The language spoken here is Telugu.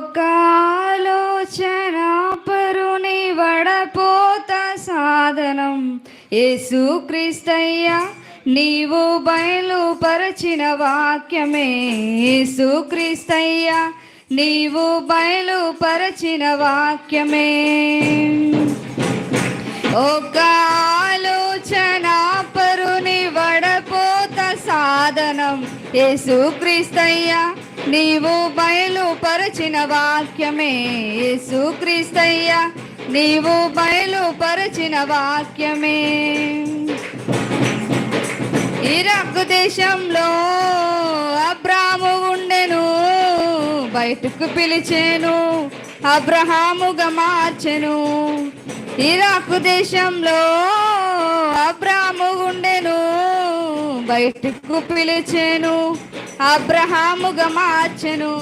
ఒక ఆలోచన పరుని వడపోత సాధనం యేసుక్రీస్తయ్య నీవు బయలుపరచిన వాక్యమే. యేసుక్రీస్తయ్య నీవు బయలుపరచిన వాక్యమే. ఒక ఆలోచన పరుని వడపోత సాధనం యేసుక్రీస్తయ్య నీవు బయలుపరచిన వాక్యమే. యేసుక్రీస్తయ్య నీవు బయలుపరచిన వాక్యమే. ఇరాకు దేశంలో అబ్రాము ఉండెను, బయటకు పిలిచెను, అబ్రహాముగా మార్చెను. ఇరాకు దేశంలో అబ్రాము ఉండెను, బయటకు పిలిచెను, అబ్రహాముగా మార్చెను.